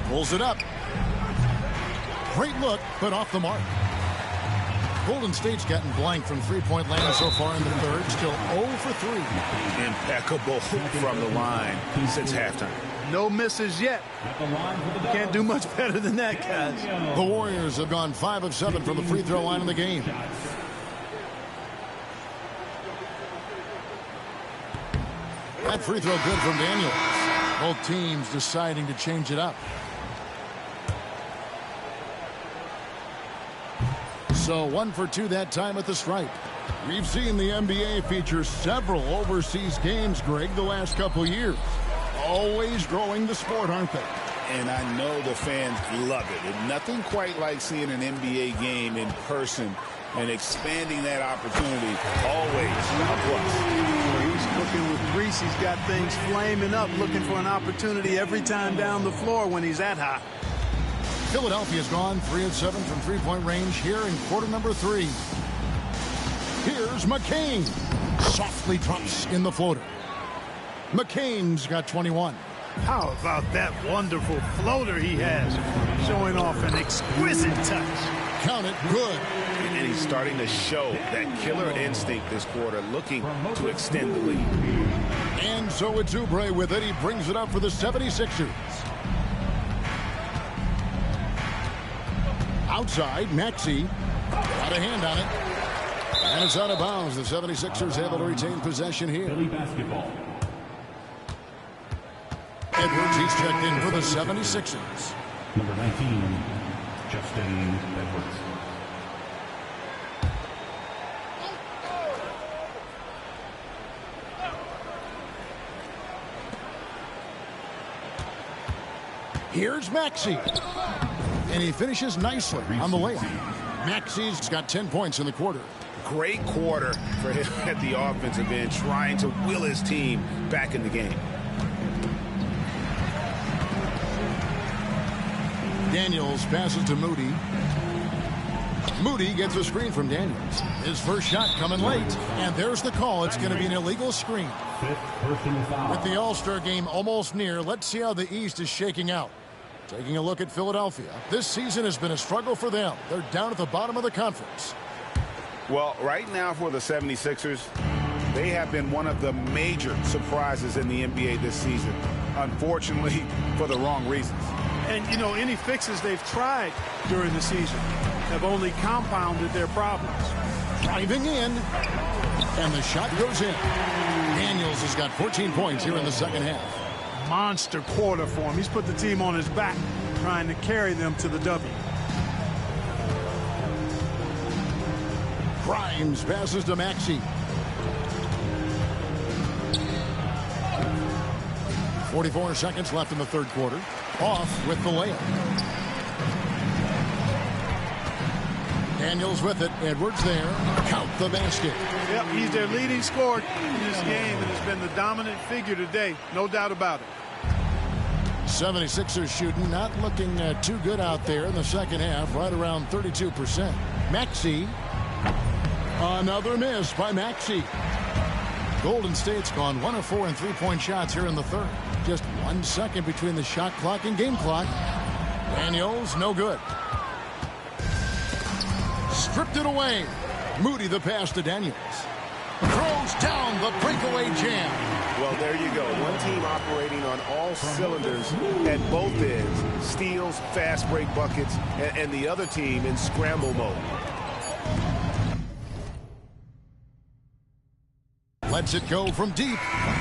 Pulls it up. Great look, but off the mark. Golden State's gotten blank from three-point land so far in the third. Still 0 for 3. Impeccable from the line since halftime. No misses yet. Can't do much better than that, guys. The Warriors have gone 5 of 7 from the free throw line in the game. That free throw good from Daniels. Both teams deciding to change it up. So 1 for 2 that time at the stripe. We've seen the NBA feature several overseas games, Greg, the last couple years. Always growing the sport, aren't they? And I know the fans love it. And nothing quite like seeing an NBA game in person and expanding that opportunity. Always a plus. He's cooking with grease. He's got things flaming up, looking for an opportunity every time down the floor when he's that hot. Philadelphia's gone 3 of 7 from three-point range here in quarter number 3. Here's McCain. Softly drops in the floater. McCain's got 21. How about that wonderful floater he has, showing off an exquisite touch. Count it, good. And he's starting to show that killer instinct this quarter, looking to extend the lead. And so it's Oubre with it. He brings it up for the 76ers. Outside, Maxey got a hand on it. And it's out of bounds. The 76ers able to retain possession here. Edwards, he's checked in for the 76ers. Number 19, Justin Edwards. Here's Maxey. And he finishes nicely on the layup. Maxey's got 10 points in the quarter. Great quarter for him at the offensive end, trying to will his team back in the game. Daniels passes to Moody. Moody gets a screen from Daniels. His first shot coming late. And there's the call. It's going to be an illegal screen. With the All-Star game almost near, let's see how the East is shaking out. Taking a look at Philadelphia. This season has been a struggle for them. They're down at the bottom of the conference. Well, right now for the 76ers, they have been one of the major surprises in the NBA this season. Unfortunately, for the wrong reasons. And, you know, any fixes they've tried during the season have only compounded their problems. Driving in, and the shot goes in. Daniels has got 14 points here in the second half. Monster quarter for him. He's put the team on his back, trying to carry them to the W. Grimes passes to Maxey. 44 seconds left in the third quarter. Off with the layup. Daniels with it. Edwards there. Count the basket. Yep, he's their leading scorer in this game and has been the dominant figure today. No doubt about it. 76ers shooting not looking too good out there in the second half. Right around 32%. Maxey. Another miss by Maxey. Golden State's gone 1 of 4 in three-point shots here in the third. Just 1 second between the shot clock and game clock. Daniels, no good. Stripped it away. Moody the pass to Daniels. Throws down the breakaway jam. Well, there you go. One team operating on all cylinders at both ends. Steals, fast break buckets, and the other team in scramble mode. Lets it go from deep.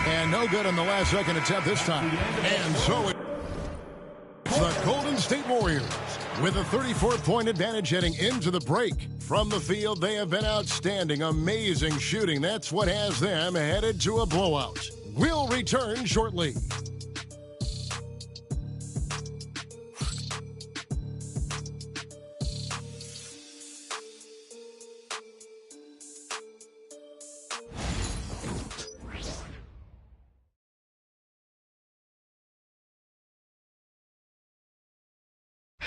And no good on the last second attempt this time. And so it's the Golden State Warriors with a 34-point advantage heading into the break. From the field, they have been outstanding, amazing shooting. That's what has them headed to a blowout. We'll return shortly.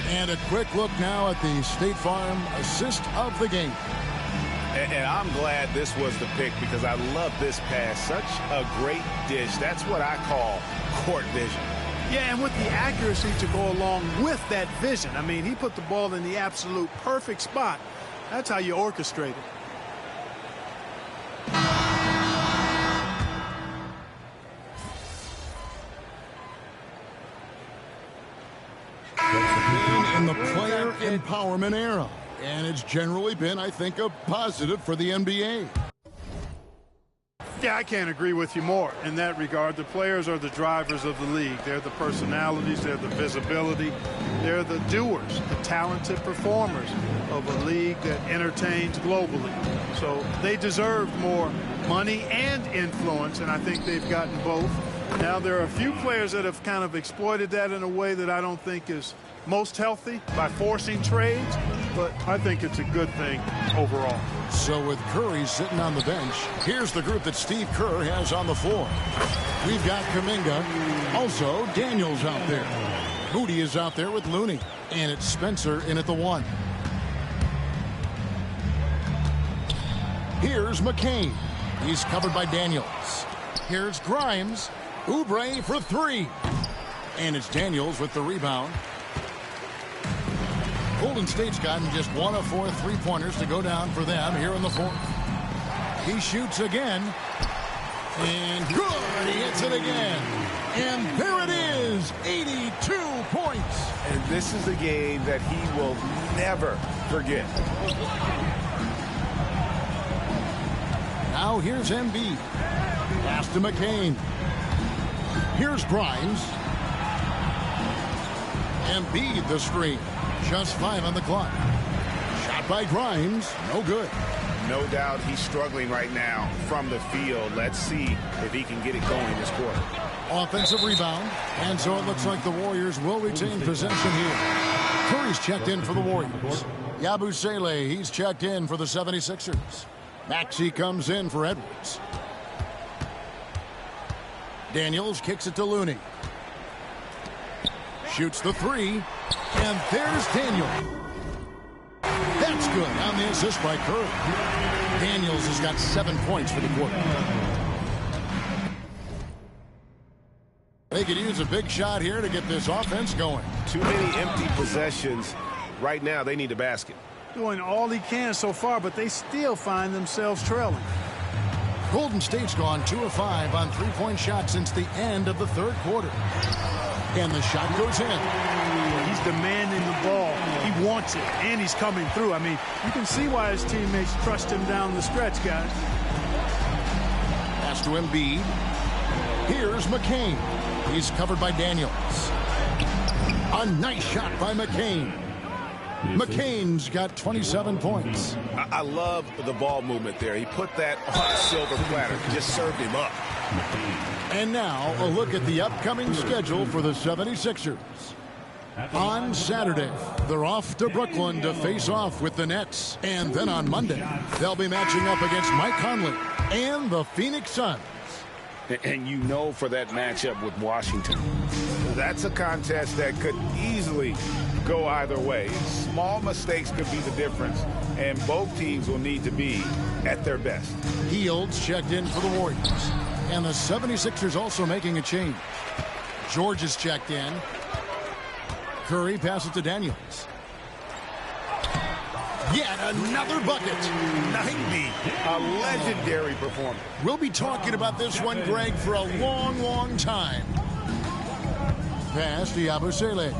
And a quick look now at the State Farm assist of the game. And I'm glad this was the pick because I love this pass. Such a great dish. That's what I call court vision. Yeah, and with the accuracy to go along with that vision. I mean, he put the ball in the absolute perfect spot. That's how you orchestrate it. In the player empowerment era. And it's generally been, I think, a positive for the NBA. Yeah, I can't agree with you more in that regard. The players are the drivers of the league. They're the personalities. They're the visibility. They're the doers, the talented performers of a league that entertains globally. So they deserve more money and influence, and I think they've gotten both. Now, there are a few players that have kind of exploited that in a way that I don't think is most healthy by forcing trades, but I think it's a good thing overall. So with Curry sitting on the bench, here's the group that Steve Kerr has on the floor. We've got Kuminga, also Daniels out there. Moody is out there with Looney, and it's Spencer in at the 1. Here's McCain. He's covered by Daniels. Here's Grimes. Oubre for 3. And it's Daniels with the rebound. Golden State's gotten just 1 of 4 three-pointers to go down for them here in the fourth. He shoots again. And good! He hits it again. And there it is! 82 points! And this is a game that he will never forget. Now here's Embiid. Pass to McCain. Here's Grimes. Embiid the screen. Just 5 on the clock. Shot by Grimes. No good. No doubt he's struggling right now from the field. Let's see if he can get it going this quarter. Offensive rebound. And so it looks like the Warriors will retain possession here. Curry's checked in for the Warriors. Yabusele, he's checked in for the 76ers. Maxey comes in for Edwards. Daniels kicks it to Looney. Shoots the 3. And there's Daniel. That's good on the assist by Curry. Daniels has got 7 points for the quarter. They could use a big shot here to get this offense going. Too many empty possessions. Right now, they need a basket. Doing all he can so far, but they still find themselves trailing. Golden State's gone 2 of 5 on three-point shots since the end of the third quarter. And the shot goes in. He's demanding the ball. He wants it, and he's coming through. I mean, you can see why his teammates trust him down the stretch, guys. Pass to Embiid. Here's McCain. He's covered by Daniels. A nice shot by McCain. McCain's got 27 points. I love the ball movement there. He put that on a silver platter. Just served him up. And now a look at the upcoming schedule for the 76ers. On Saturday, they're off to Brooklyn to face off with the Nets. And then on Monday, they'll be matching up against Mike Conley and the Phoenix Suns. And you know for that matchup with Washington, that's a contest that could easily go either way. Small mistakes could be the difference, and both teams will need to be at their best. Hields checked in for the Warriors. And the 76ers also making a change. George is checked in. Curry passes to Daniels. Yet another bucket. 90. A legendary performance. We'll be talking about this one, Greg, for a long, long time. Pass to Yabusele.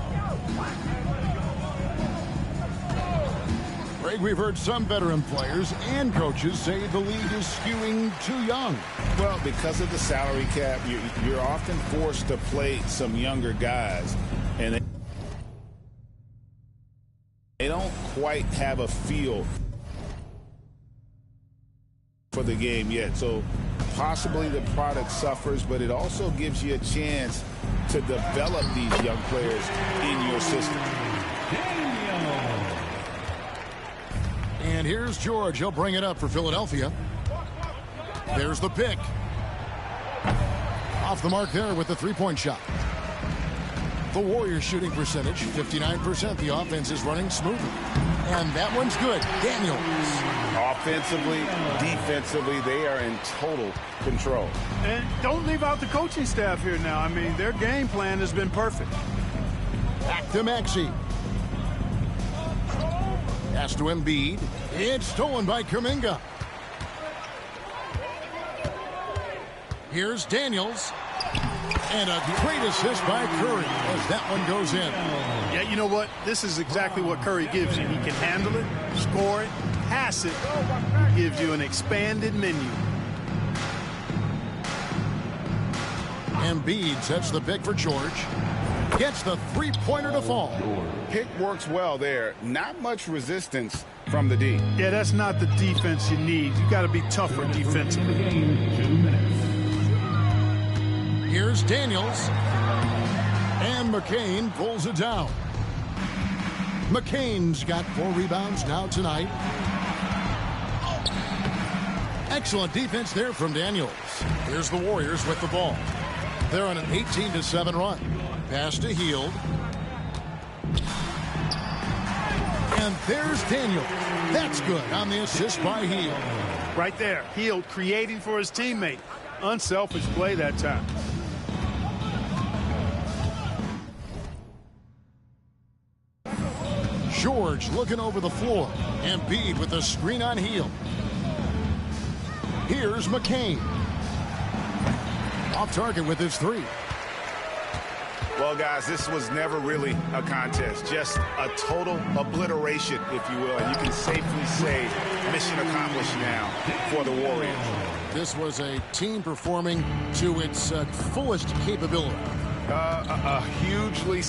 Greg, we've heard some veteran players and coaches say the league is skewing too young. Well, because of the salary cap, you're often forced to play some younger guys, and they don't quite have a feel for the game yet. So possibly the product suffers, but it also gives you a chance to develop these young players in your system. And here's George. He'll bring it up for Philadelphia. There's the pick. Off the mark there with the three-point shot. The Warriors shooting percentage, 59%. The offense is running smoothly. And that one's good. Daniels. Offensively, defensively, they are in total control. And don't leave out the coaching staff here now. I mean, their game plan has been perfect. Back to Maxey. Pass to Embiid. It's stolen by Kuminga. Here's Daniels. And a great assist by Curry as that one goes in. Yeah, you know what? This is exactly what Curry gives you. He can handle it, score it, pass it. Gives you an expanded menu. Embiid sets the pick for George. Gets the three-pointer to fall. Pick works well there. Not much resistance from the D. Yeah, that's not the defense you need. You got to be tougher defensively. Here's Daniels. And McCain pulls it down. McCain's got 4 rebounds now tonight. Excellent defense there from Daniels. Here's the Warriors with the ball. They're on an 18-7 run. Pass to Hield. And there's Daniels. That's good on the assist by Hield. Right there. Hield creating for his teammate. Unselfish play that time. George looking over the floor. Embiid with the screen on Hield. Here's McCain. Off target with his 3. Well, guys, this was never really a contest. Just a total obliteration, if you will. And you can safely say mission accomplished now for the Warriors. This was a team performing to its fullest capability. A hugely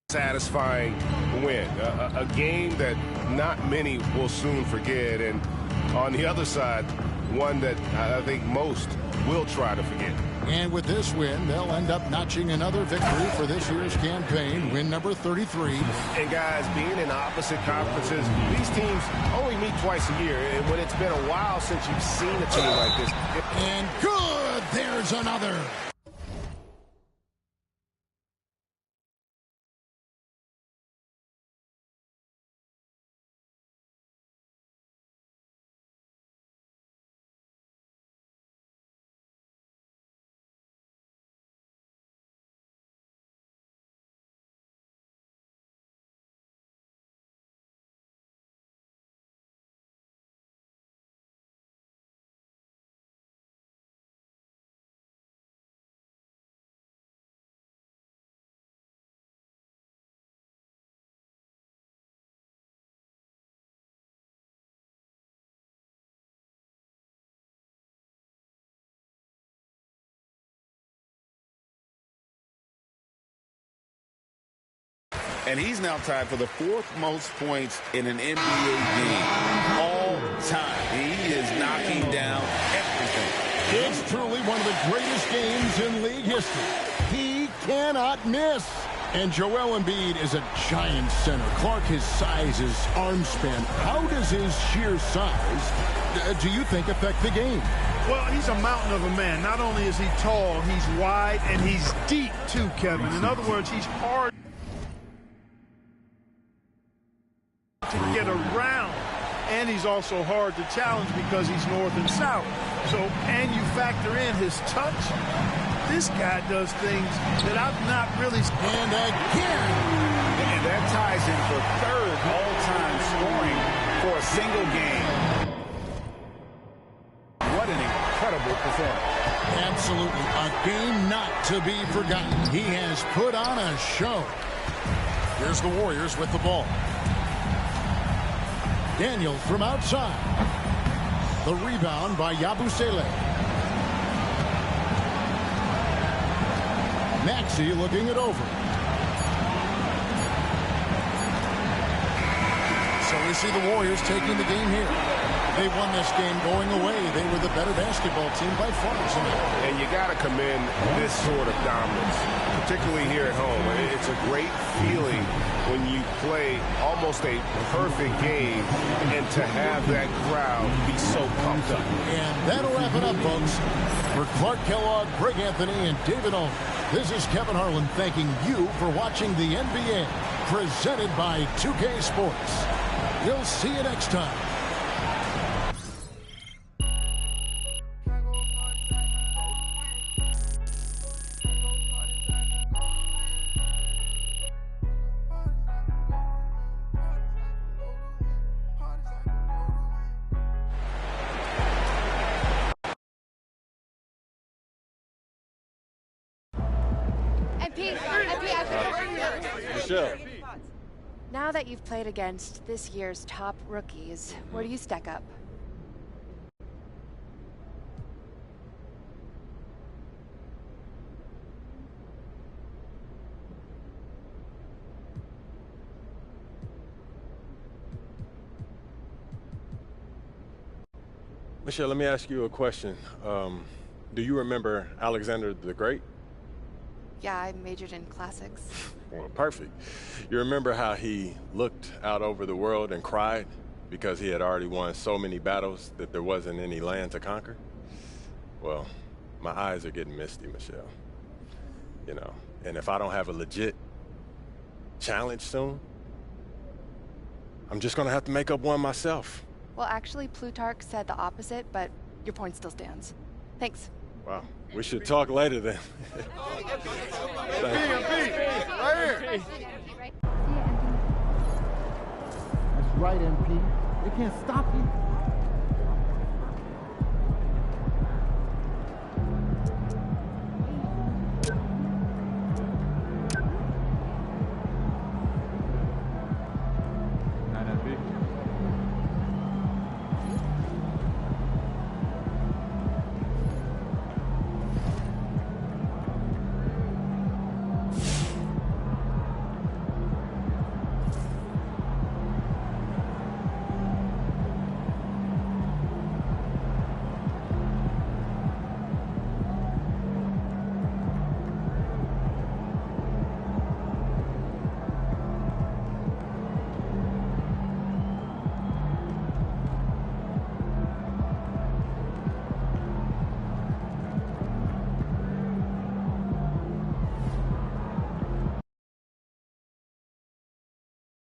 satisfying win. A game that not many will soon forget. And on the other side, one that I think most will try to forget. And with this win, they'll end up notching another victory for this year's campaign, win number 33. And guys, being in opposite conferences, these teams only meet twice a year. And when it's been a while since you've seen a team like this. And good, there's another. And he's now tied for the 4th most points in an NBA game all time. He is knocking down everything. It's truly one of the greatest games in league history. He cannot miss. And Joel Embiid is a giant center. Clark, his size, his arm span. How does his sheer size, do you think, affect the game? Well, he's a mountain of a man. Not only is he tall, he's wide, and he's deep, too, Kevin. In other words, he's hard to get around. And he's also hard to challenge because he's north and south. So, and you factor in his touch. This guy does things that I've not really. And again. And that ties in for third all-time scoring for a single game. What an incredible performance. Absolutely. A game not to be forgotten. He has put on a show. Here's the Warriors with the ball. Daniel from outside. The rebound by Yabusele. Maxey looking it over. So we see the Warriors taking the game here. They won this game going away. They were the better basketball team by far tonight. And you got to commend this sort of dominance, particularly here at home. It's a great feeling when you play almost a perfect game and to have that crowd be so pumped up. And that'll wrap it up, folks. For Clark Kellogg, Greg Anthony, and David Owen, this is Kevin Harlan thanking you for watching the NBA, presented by 2K Sports. We'll see you next time. Michelle. Now that you've played against this year's top rookies, where do you stack up? Michelle, let me ask you a question. Do you remember Alexander the Great? Yeah, I majored in classics. Well, perfect. You remember how he looked out over the world and cried because he had already won so many battles that there wasn't any land to conquer? Well, my eyes are getting misty, Michelle. You know, and if I don't have a legit challenge soon, I'm just gonna have to make up one myself. Well, actually, Plutarch said the opposite, but your point still stands. Thanks. Wow. We should talk later then. Right here. That's right, MP. They can't stop you.